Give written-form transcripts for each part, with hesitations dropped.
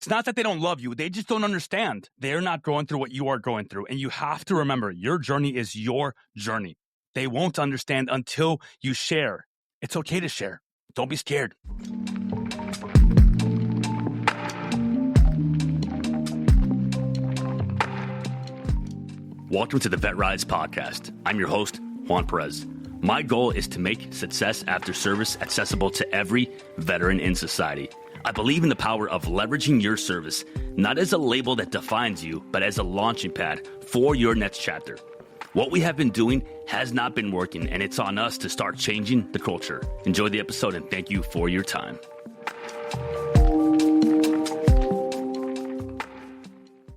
It's not that they don't love you. They just don't understand. They're not going through what you are going through. And you have to remember, your journey is your journey. They won't understand until you share. It's okay to share. Don't be scared. Welcome to the VetRise podcast. I'm your host, Juan Perez. My goal is to make success after service accessible to every veteran in society. I believe in the power of leveraging your service, not as a label that defines you, but as a launching pad for your next chapter. What we have been doing has not been working, and it's on us to start changing the culture. Enjoy the episode, and thank you for your time.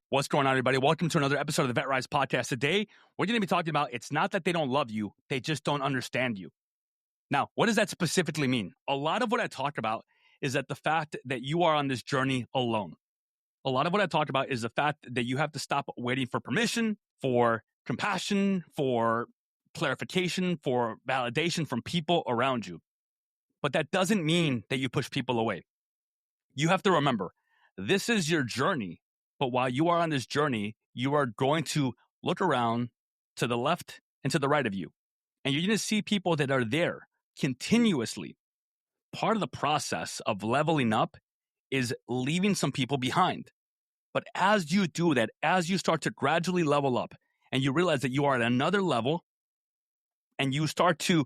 What's going on, everybody? Welcome to another episode of the VetRise podcast. Today, we're going to be talking about it's not that they don't love you, they just don't understand you. Now, what does that specifically mean? A lot of what I talk about is that the fact that you are on this journey alone. A lot of what I talk about is the fact that you have to stop waiting for permission, for compassion, for clarification, for validation from people around you. But that doesn't mean that you push people away. You have to remember, this is your journey. But while you are on this journey, you are going to look around to the left and to the right of you. And you're going to see people that are there continuously. Part of the process of leveling up is leaving some people behind. But as you do that, as you start to gradually level up and you realize that you are at another level and you start to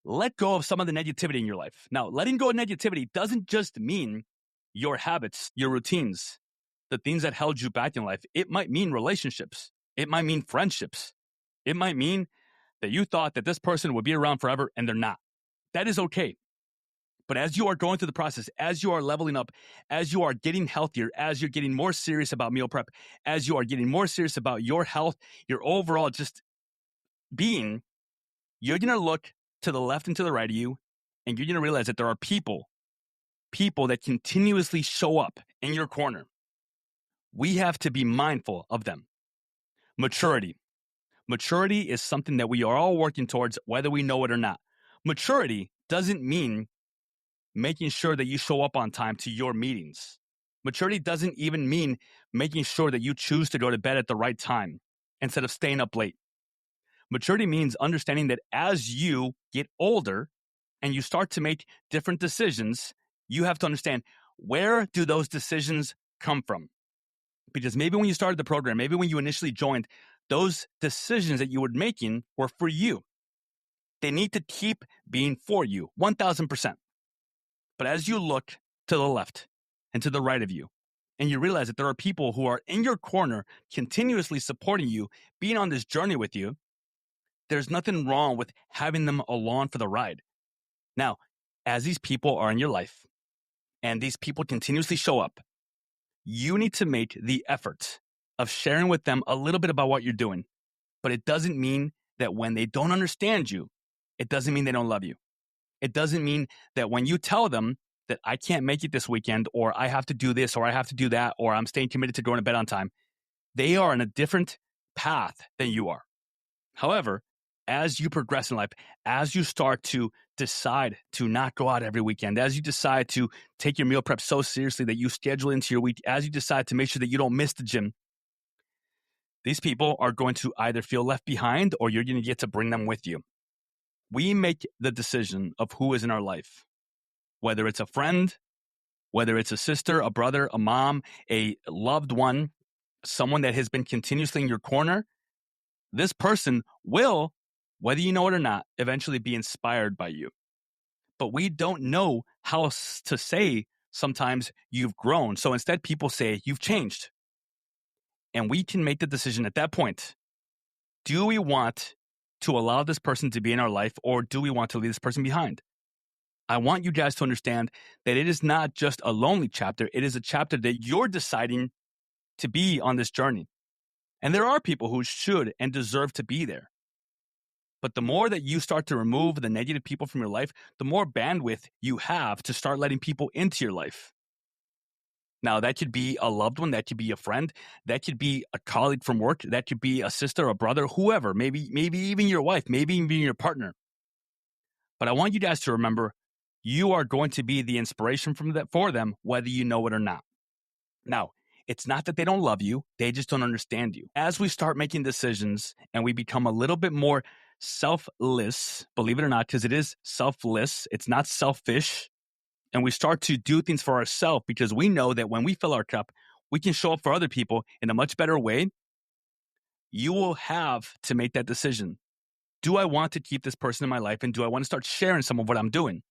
let go of some of the negativity in your life. Now, letting go of negativity doesn't just mean your habits, your routines, the things that held you back in life. It might mean relationships. It might mean friendships. It might mean that you thought that this person would be around forever and they're not. That is okay. But as you are going through the process, as you are leveling up, as you are getting healthier, as you're getting more serious about meal prep, as you are getting more serious about your health, your overall just being, you're going to look to the left and to the right of you, and you're going to realize that there are people that continuously show up in your corner. We have to be mindful of them. Maturity. Maturity is something that we are all working towards, whether we know it or not. Maturity doesn't mean making sure that you show up on time to your meetings. Maturity doesn't even mean making sure that you choose to go to bed at the right time instead of staying up late. Maturity means understanding that as you get older and you start to make different decisions, you have to understand, where do those decisions come from? Because maybe when you started the program, maybe when you initially joined, those decisions that you were making were for you. They need to keep being for you, 1,000%. But as you look to the left and to the right of you, and you realize that there are people who are in your corner, continuously supporting you, being on this journey with you, there's nothing wrong with having them along for the ride. Now, as these people are in your life, and these people continuously show up, you need to make the effort of sharing with them a little bit about what you're doing. But it doesn't mean that when they don't understand you, it doesn't mean they don't love you. It doesn't mean that when you tell them that I can't make it this weekend, or I have to do this, or I have to do that, or I'm staying committed to going to bed on time, they are on a different path than you are. However, as you progress in life, as you start to decide to not go out every weekend, as you decide to take your meal prep so seriously that you schedule into your week, as you decide to make sure that you don't miss the gym, these people are going to either feel left behind or you're going to get to bring them with you. We make the decision of who is in our life, whether it's a friend, whether it's a sister, a brother, a mom, a loved one, someone that has been continuously in your corner. This person will, whether you know it or not, eventually be inspired by you. But we don't know how to say sometimes you've grown. So instead, people say you've changed. And we can make the decision at that point. Do we want to allow this person to be in our life, or do we want to leave this person behind? I want you guys to understand that it is not just a lonely chapter. It is a chapter that you're deciding to be on this journey. And there are people who should and deserve to be there. But the more that you start to remove the negative people from your life, the more bandwidth you have to start letting people into your life. Now, that could be a loved one, that could be a friend, that could be a colleague from work, that could be a sister, a brother, whoever, maybe even your wife, maybe even your partner. But I want you guys to remember, you are going to be the inspiration for them, whether you know it or not. Now, it's not that they don't love you, they just don't understand you. As we start making decisions and we become a little bit more selfless, believe it or not, because it is selfless, it's not selfish, and we start to do things for ourselves because we know that when we fill our cup, we can show up for other people in a much better way. You will have to make that decision. Do I want to keep this person in my life, and do I want to start sharing some of what I'm doing?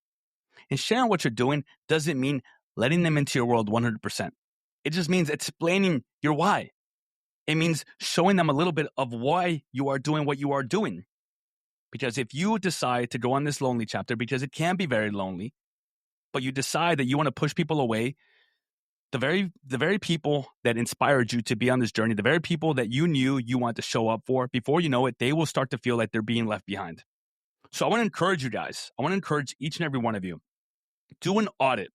And sharing what you're doing doesn't mean letting them into your world 100%. It just means explaining your why. It means showing them a little bit of why you are doing what you are doing. Because if you decide to go on this lonely chapter, because it can be very lonely, but you decide that you want to push people away, the very people that inspired you to be on this journey, the very people that you knew you want to show up for, before you know it, they will start to feel like they're being left behind. So I want to encourage you guys. I want to encourage each and every one of you. Do an audit.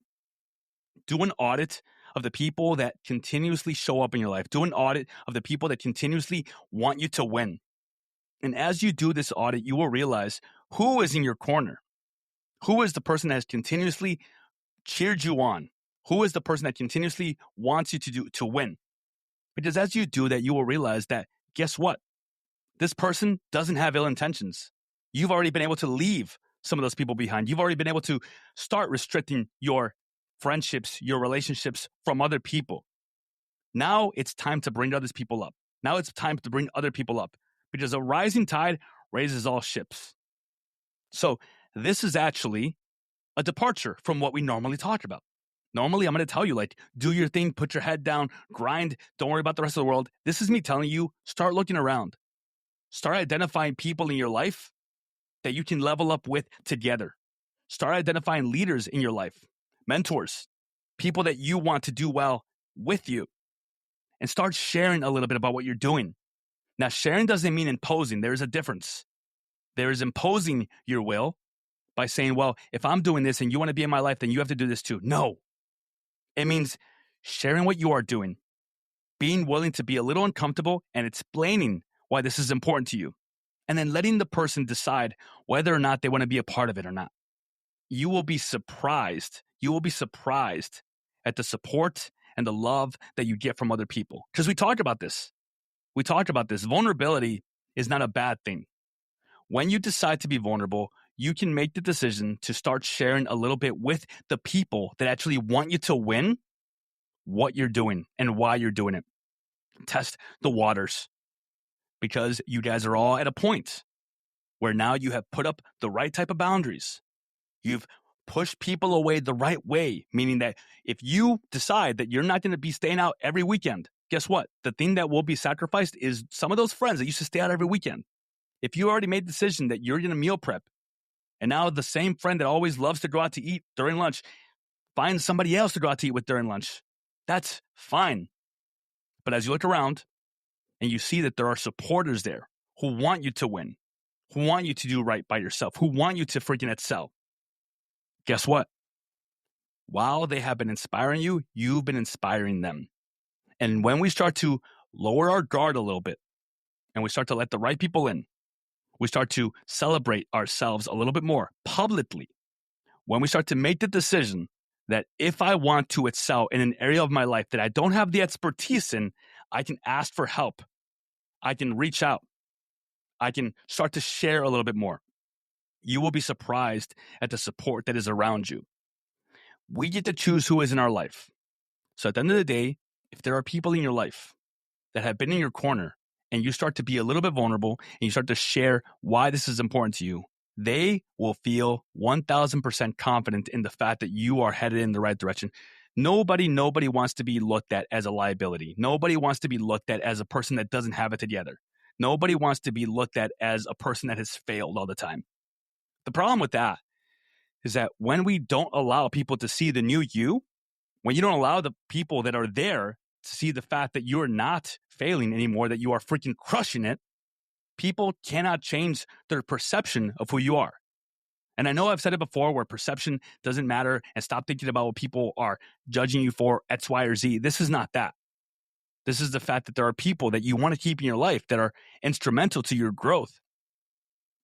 Do an audit of the people that continuously show up in your life. Do an audit of the people that continuously want you to win. And as you do this audit, you will realize who is in your corner. Who is the person that has continuously cheered you on? Who is the person that continuously wants you to win? Because as you do that, you will realize that, guess what? This person doesn't have ill intentions. You've already been able to leave some of those people behind. You've already been able to start restricting your friendships, your relationships from other people. Now it's time to bring other people up. Now it's time to bring other people up, because a rising tide raises all ships. So this is actually a departure from what we normally talk about. Normally, I'm going to tell you, like, do your thing, put your head down, grind, don't worry about the rest of the world. This is me telling you, start looking around. Start identifying people in your life that you can level up with together. Start identifying leaders in your life, mentors, people that you want to do well with you, and start sharing a little bit about what you're doing. Now, sharing doesn't mean imposing. There is a difference. There is imposing your will by saying, well, if I'm doing this and you want to be in my life, then you have to do this too. No. It means sharing what you are doing, being willing to be a little uncomfortable and explaining why this is important to you, and then letting the person decide whether or not they want to be a part of it or not. You will be surprised. You will be surprised at the support and the love that you get from other people. Because we talk about this. We talk about this. Vulnerability is not a bad thing. When you decide to be vulnerable, you can make the decision to start sharing a little bit with the people that actually want you to win what you're doing and why you're doing it. Test the waters, because you guys are all at a point where now you have put up the right type of boundaries. You've pushed people away the right way, meaning that if you decide that you're not going to be staying out every weekend, guess what? The thing that will be sacrificed is some of those friends that used to stay out every weekend. If you already made the decision that you're going to meal prep, and now the same friend that always loves to go out to eat during lunch finds somebody else to go out to eat with during lunch, that's fine. But as you look around and you see that there are supporters there who want you to win, who want you to do right by yourself, who want you to freaking excel, guess what? While they have been inspiring you, you've been inspiring them. And when we start to lower our guard a little bit and we start to let the right people in, we start to celebrate ourselves a little bit more publicly. When we start to make the decision that if I want to excel in an area of my life that I don't have the expertise in, I can ask for help. I can reach out. I can start to share a little bit more. You will be surprised at the support that is around you. We get to choose who is in our life. So at the end of the day, if there are people in your life that have been in your corner and you start to be a little bit vulnerable and you start to share why this is important to you, they will feel 1000% confident in the fact that you are headed in the right direction. Nobody wants to be looked at as a liability. Nobody wants to be looked at as a person that doesn't have it together. Nobody wants to be looked at as a person that has failed all the time. The problem with that is that when we don't allow people to see the new you, when you don't allow the people that are there to see the fact that you're not failing anymore, that you are freaking crushing it, people cannot change their perception of who you are. And I know I've said it before where perception doesn't matter and stop thinking about what people are judging you for X, Y, or Z. This is not that. This is the fact that there are people that you want to keep in your life that are instrumental to your growth.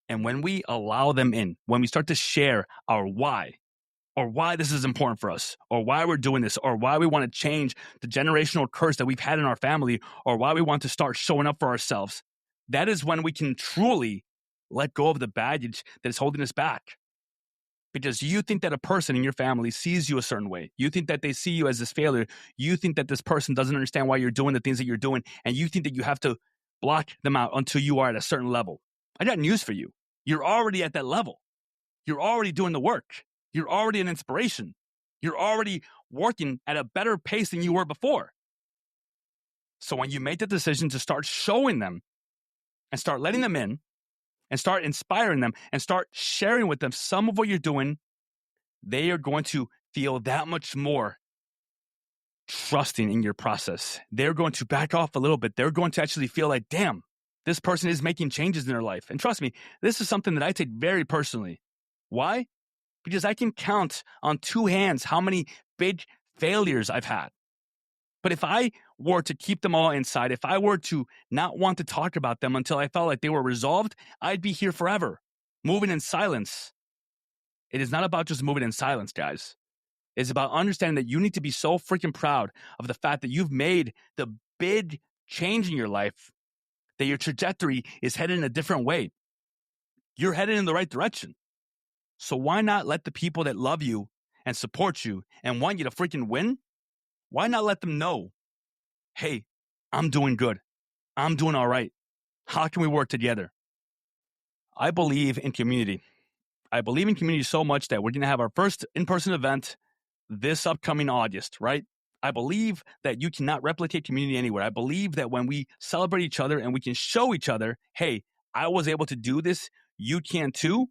And when we allow them in, when we start to share our why, or why this is important for us, or why we're doing this, or why we want to change the generational curse that we've had in our family, or why we want to start showing up for ourselves, that is when we can truly let go of the baggage that is holding us back. Because you think that a person in your family sees you a certain way. You think that they see you as this failure. You think that this person doesn't understand why you're doing the things that you're doing. And you think that you have to block them out until you are at a certain level. I got news for you. You're already at that level. You're already doing the work. You're already an inspiration. You're already working at a better pace than you were before. So when you make the decision to start showing them and start letting them in, and start inspiring them and start sharing with them some of what you're doing, they are going to feel that much more trusting in your process. They're going to back off a little bit. They're going to actually feel like, damn, this person is making changes in their life. And trust me, this is something that I take very personally. Why? Because I can count on two hands how many big failures I've had. But if I were to keep them all inside, if I were to not want to talk about them until I felt like they were resolved, I'd be here forever, moving in silence. It is not about just moving in silence, guys. It's about understanding that you need to be so freaking proud of the fact that you've made the big change in your life, that your trajectory is headed in a different way. You're headed in the right direction. So why not let the people that love you and support you and want you to freaking win, why not let them know, hey, I'm doing good. I'm doing all right. How can we work together? I believe in community. I believe in community so much that we're going to have our first in-person event this upcoming August, right? I believe that you cannot replicate community anywhere. I believe that when we celebrate each other and we can show each other, hey, I was able to do this, you can too.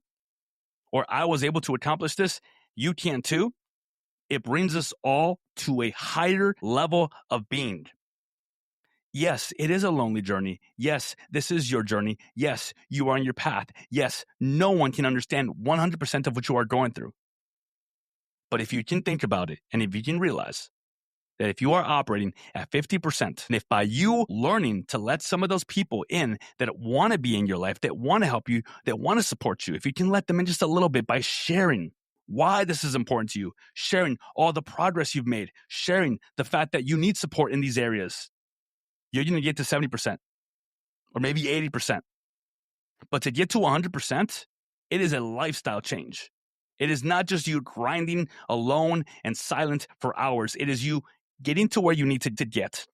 Or I was able to accomplish this, you can too. It brings us all to a higher level of being. Yes, it is a lonely journey. Yes, this is your journey. Yes, you are on your path. Yes, no one can understand 100% of what you are going through. But if you can think about it, and if you can realize that if you are operating at 50%, and if by you learning to let some of those people in that want to be in your life, that want to help you, that want to support you, if you can let them in just a little bit by sharing why this is important to you, sharing all the progress you've made, sharing the fact that you need support in these areas, you're going to get to 70% or maybe 80%. But to get to 100%, it is a lifestyle change. It is not just you grinding alone and silent for hours. It is you getting to where you need to get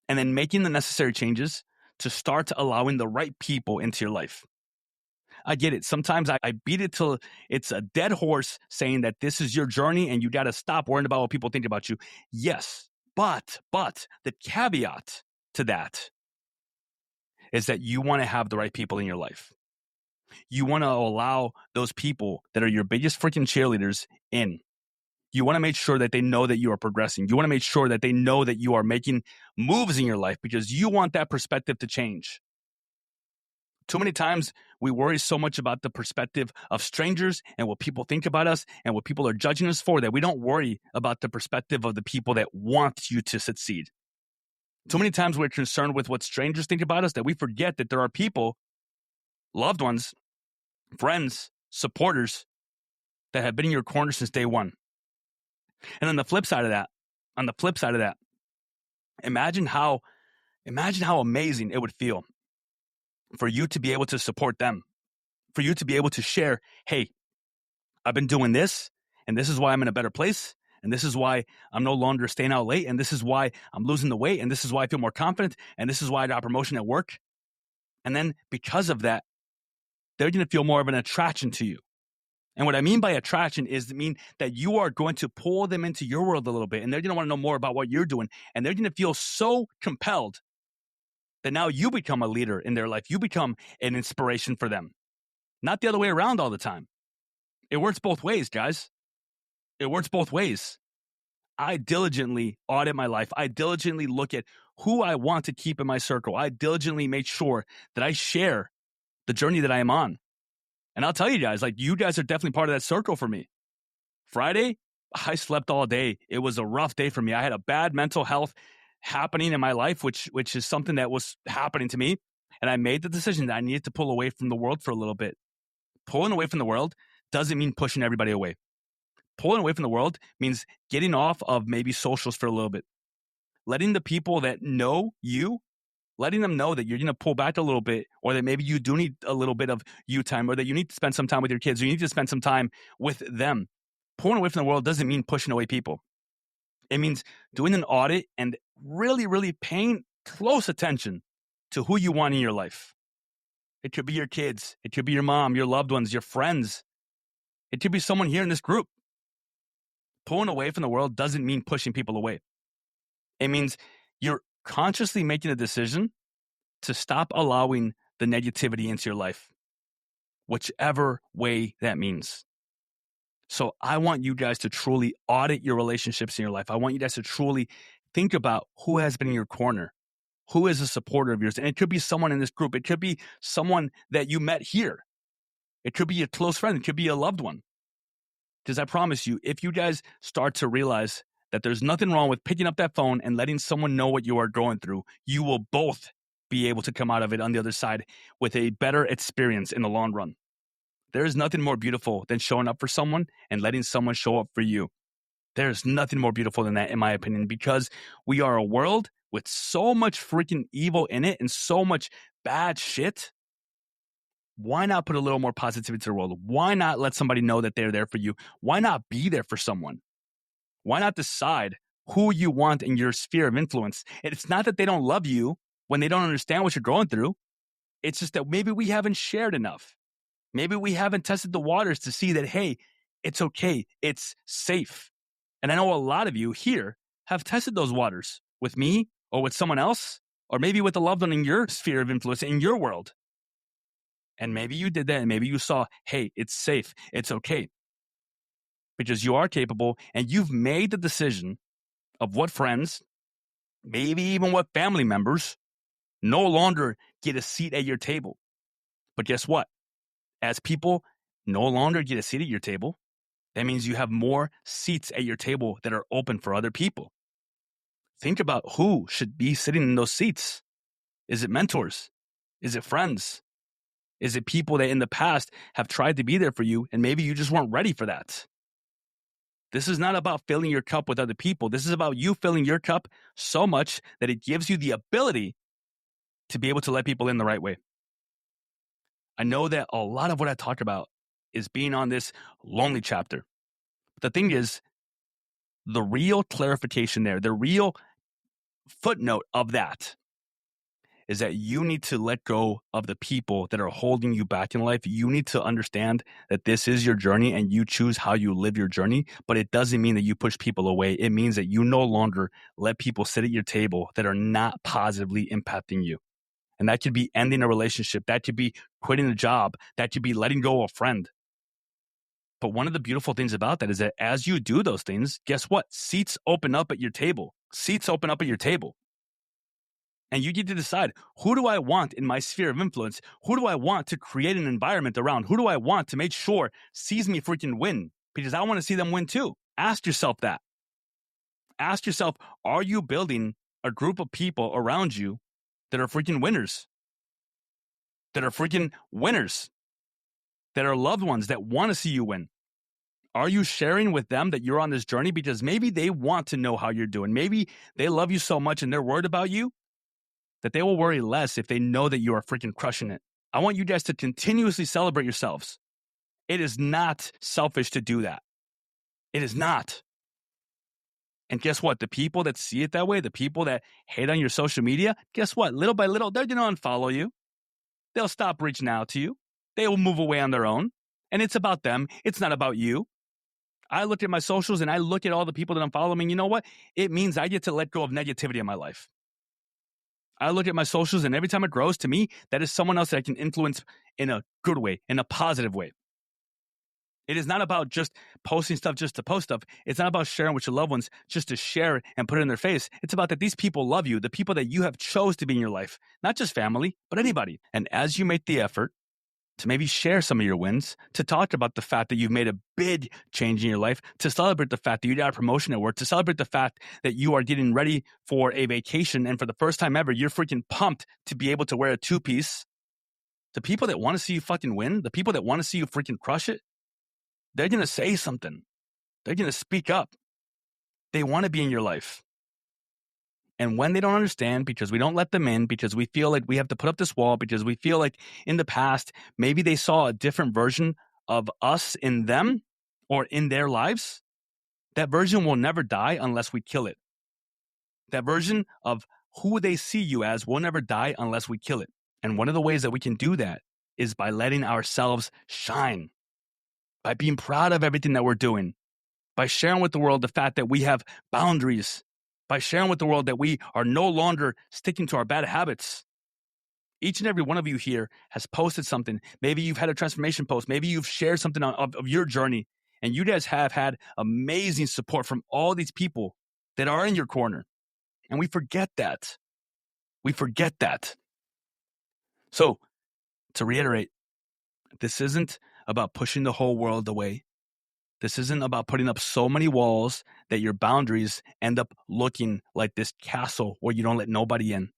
and then making the necessary changes to start allowing the right people into your life. I get it. Sometimes I beat it till it's a dead horse saying that this is your journey and you got to stop worrying about what people think about you. Yes, but the caveat to that is that you want to have the right people in your life. You want to allow those people that are your biggest freaking cheerleaders in. You want to make sure that they know that you are progressing. You want to make sure that they know that you are making moves in your life because you want that perspective to change. Too many times we worry so much about the perspective of strangers and what people think about us and what people are judging us for that we don't worry about the perspective of the people that want you to succeed. Too many times we're concerned with what strangers think about us that we forget that there are people, loved ones, friends, supporters that have been in your corner since day one. And on the flip side of that, imagine how amazing it would feel for you to be able to support them, for you to be able to share, hey, I've been doing this, and this is why I'm in a better place, and this is why I'm no longer staying out late, and this is why I'm losing the weight, and this is why I feel more confident, and this is why I got a promotion at work. And then because of that, they're going to feel more of an attraction to you. And what I mean by attraction is that you are going to pull them into your world a little bit, and they're going to want to know more about what you're doing, and they're going to feel so compelled that now you become a leader in their life. You become an inspiration for them. Not the other way around all the time. It works both ways, guys. It works both ways. I diligently audit my life. I diligently look at who I want to keep in my circle. I diligently make sure that I share the journey that I am on. And I'll tell you guys, you guys are definitely part of that circle for me. Friday, I slept all day. It was a rough day for me. I had a bad mental health happening in my life, which is something that was happening to me. And I made the decision that I needed to pull away from the world for a little bit. Pulling away from the world doesn't mean pushing everybody away. Pulling away from the world means getting off of maybe socials for a little bit. Letting the people that know you, letting them know that you're going to pull back a little bit, or that maybe you do need a little bit of you time, or that you need to spend some time with your kids, or you need to spend some time with them. Pulling away from the world doesn't mean pushing away people. It means doing an audit and really, really paying close attention to who you want in your life. It could be your kids. It could be your mom, your loved ones, your friends. It could be someone here in this group. Pulling away from the world doesn't mean pushing people away. It means you're consciously making a decision to stop allowing the negativity into your life, whichever way that means. So I want you guys to truly audit your relationships in your life. I want you guys to truly think about who has been in your corner, who is a supporter of yours. And it could be someone in this group. It could be someone that you met here. It could be a close friend. It could be a loved one. Because I promise you, if you guys start to realize that there's nothing wrong with picking up that phone and letting someone know what you are going through, you will both be able to come out of it on the other side with a better experience in the long run. There is nothing more beautiful than showing up for someone and letting someone show up for you. There's nothing more beautiful than that, in my opinion, because we are a world with so much freaking evil in it and so much bad shit. Why not put a little more positivity to the world? Why not let somebody know that they're there for you? Why not be there for someone? Why not decide who you want in your sphere of influence? And it's not that they don't love you when they don't understand what you're going through. It's just that maybe we haven't shared enough. Maybe we haven't tested the waters to see that, hey, it's okay. It's safe. And I know a lot of you here have tested those waters with me or with someone else, or maybe with a loved one in your sphere of influence, in your world. And maybe you did that, and maybe you saw, hey, it's safe. It's okay. Because you are capable, and you've made the decision of what friends, maybe even what family members, no longer get a seat at your table. But guess what? As people no longer get a seat at your table, that means you have more seats at your table that are open for other people. Think about who should be sitting in those seats. Is it mentors? Is it friends? Is it people that in the past have tried to be there for you and maybe you just weren't ready for that? This is not about filling your cup with other people. This is about you filling your cup so much that it gives you the ability to be able to let people in the right way. I know that a lot of what I talk about is being on this lonely chapter. But the thing is, the real clarification there, the real footnote of that is that you need to let go of the people that are holding you back in life. You need to understand that this is your journey and you choose how you live your journey, but it doesn't mean that you push people away. It means that you no longer let people sit at your table that are not positively impacting you. And that could be ending a relationship. That could be quitting a job. That could be letting go of a friend. But one of the beautiful things about that is that as you do those things, guess what? Seats open up at your table. Seats open up at your table. And you get to decide, who do I want in my sphere of influence? Who do I want to create an environment around? Who do I want to make sure sees me freaking win? Because I want to see them win too. Ask yourself that. Ask yourself, are you building a group of people around you that are freaking winners? That are freaking winners? That are loved ones that want to see you win? Are you sharing with them that you're on this journey because maybe they want to know how you're doing? Maybe they love you so much and they're worried about you that they will worry less if they know that you are freaking crushing it. I want you guys to continuously celebrate yourselves. It is not selfish to do that. It is not. And guess what? The people that see it that way, the people that hate on your social media, guess what? Little by little, they're going to unfollow you. They'll stop reaching out to you. They will move away on their own. And it's about them. It's not about you. I look at my socials and I look at all the people that I'm following. You know what? It means I get to let go of negativity in my life. I look at my socials and every time it grows, to me, that is someone else that I can influence in a good way, in a positive way. It is not about just posting stuff just to post stuff. It's not about sharing with your loved ones just to share it and put it in their face. It's about that these people love you, the people that you have chose to be in your life, not just family, but anybody. And as you make the effort to maybe share some of your wins, to talk about the fact that you've made a big change in your life, to celebrate the fact that you got a promotion at work, to celebrate the fact that you are getting ready for a vacation, and for the first time ever, you're freaking pumped to be able to wear a two-piece. The people that want to see you fucking win, the people that want to see you freaking crush it, they're going to say something. They're going to speak up. They want to be in your life. And when they don't understand, because we don't let them in, because we feel like we have to put up this wall, because we feel like in the past, maybe they saw a different version of us in them or in their lives, that version will never die unless we kill it. That version of who they see you as will never die unless we kill it. And one of the ways that we can do that is by letting ourselves shine, by being proud of everything that we're doing, by sharing with the world the fact that we have boundaries, by sharing with the world that we are no longer sticking to our bad habits. Each and every one of you here has posted something. Maybe you've had a transformation post. Maybe you've shared something of your journey. And you guys have had amazing support from all these people that are in your corner. And we forget that. We forget that. So, to reiterate, this isn't about pushing the whole world away. This isn't about putting up so many walls that your boundaries end up looking like this castle where you don't let nobody in.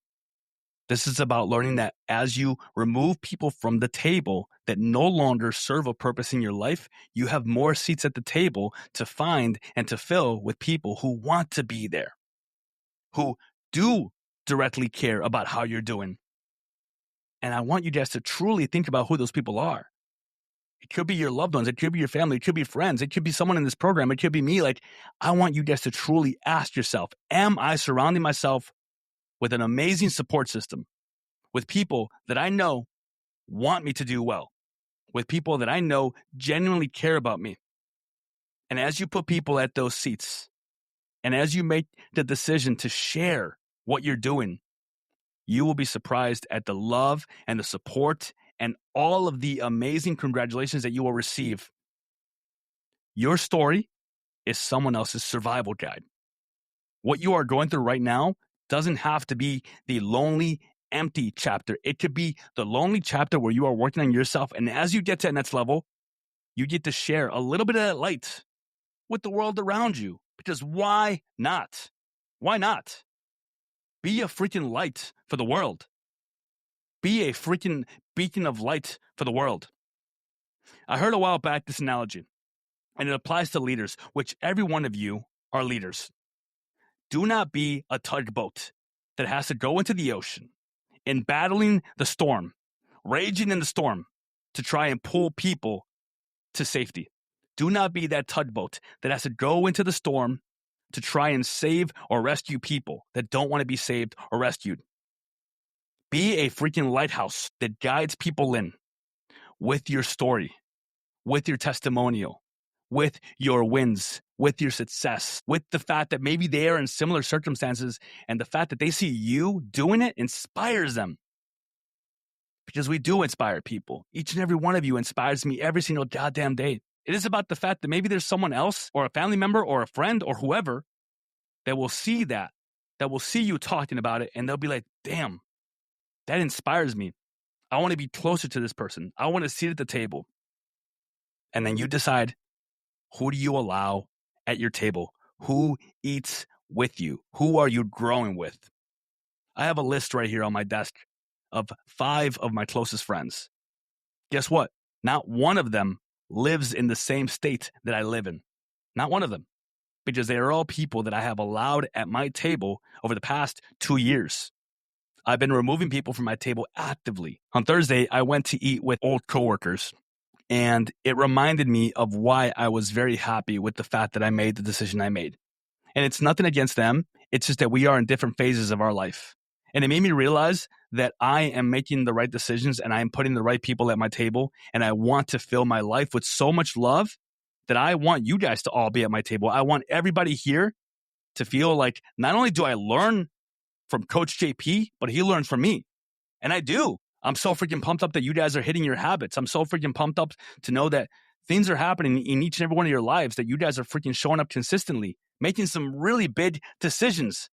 This is about learning that as you remove people from the table that no longer serve a purpose in your life, you have more seats at the table to find and to fill with people who want to be there, who do directly care about how you're doing. And I want you guys to truly think about who those people are. It could be your loved ones. It could be your family. It could be friends. It could be someone in this program. It could be me. Like, I want you guys to truly ask yourself, am I surrounding myself with an amazing support system, with people that I know want me to do well, with people that I know genuinely care about me? And as you put people at those seats, and as you make the decision to share what you're doing, you will be surprised at the love and the support and all of the amazing congratulations that you will receive. Your story is someone else's survival guide. What you are going through right now doesn't have to be the lonely, empty chapter. It could be the lonely chapter where you are working on yourself. And as you get to that next level, you get to share a little bit of that light with the world around you. Because why not? Why not? Be a freaking light for the world. Be a freaking beacon of light for the world. I heard a while back this analogy, and it applies to leaders, which every one of you are leaders. Do not be a tugboat that has to go into the ocean in battling the storm, raging in the storm to try and pull people to safety. Do not be that tugboat that has to go into the storm to try and save or rescue people that don't want to be saved or rescued. Be a freaking lighthouse that guides people in with your story, with your testimonial, with your wins, with your success, with the fact that maybe they are in similar circumstances, and the fact that they see you doing it inspires them. Because we do inspire people. Each and every one of you inspires me every single goddamn day. It is about the fact that maybe there's someone else or a family member or a friend or whoever that will see that will see you talking about it, and they'll be like, damn, that inspires me. I want to be closer to this person. I want to sit at the table. And then you decide, who do you allow at your table? Who eats with you? Who are you growing with? I have a list right here on my desk of 5 of my closest friends. Guess what? Not one of them lives in the same state that I live in. Not one of them. Because they are all people that I have allowed at my table over the past 2 years. I've been removing people from my table actively. On Thursday, I went to eat with old coworkers, and it reminded me of why I was very happy with the fact that I made the decision I made. And it's nothing against them. It's just that we are in different phases of our life. And it made me realize that I am making the right decisions and I am putting the right people at my table. And I want to fill my life with so much love that I want you guys to all be at my table. I want everybody here to feel like not only do I learn from Coach JP, but he learns from me. And I do. I'm so freaking pumped up that you guys are hitting your habits. I'm so freaking pumped up to know that things are happening in each and every one of your lives, that you guys are freaking showing up consistently, making some really big decisions,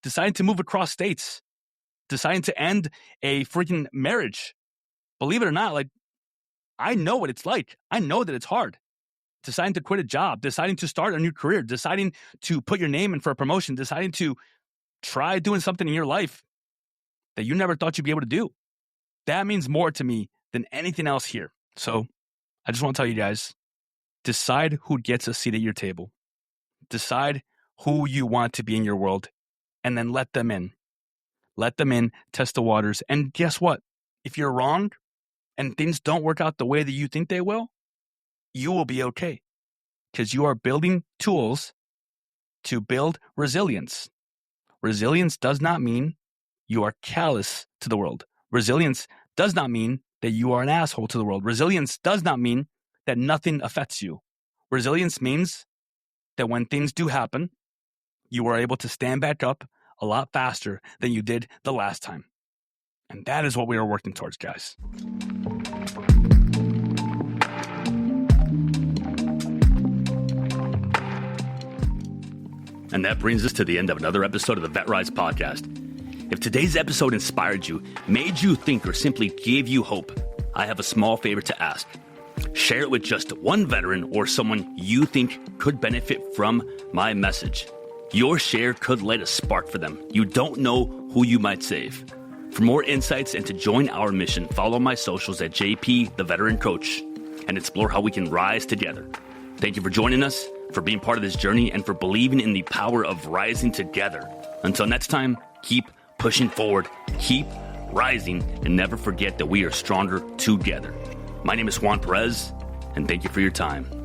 deciding to move across states, deciding to end a freaking marriage. Believe it or not, like, I know what it's like. I know that it's hard. Deciding to quit a job, deciding to start a new career, deciding to put your name in for a promotion, deciding to try doing something in your life that you never thought you'd be able to do. That means more to me than anything else here. So I just want to tell you guys, Decide who gets a seat at your table. Decide who you want to be in your world, and then let them in. Let them in, test the waters, and guess what? If you're wrong and things don't work out the way that you think they will be okay, because you are building tools to build resilience. Resilience does not mean you are callous to the world. Resilience does not mean that you are an asshole to the world. Resilience does not mean that nothing affects you. Resilience means that when things do happen, you are able to stand back up a lot faster than you did the last time. And that is what we are working towards, guys. And that brings us to the end of another episode of the VetRise podcast. If today's episode inspired you, made you think, or simply gave you hope, I have a small favor to ask. Share it with just one veteran or someone you think could benefit from my message. Your share could light a spark for them. You don't know who you might save. For more insights and to join our mission, follow my socials at JP the Veteran Coach and explore how we can rise together. Thank you for joining us, for being part of this journey, and for believing in the power of rising together. Until next time, keep pushing forward, keep rising, and never forget that we are stronger together. My name is Juan Perez, and thank you for your time.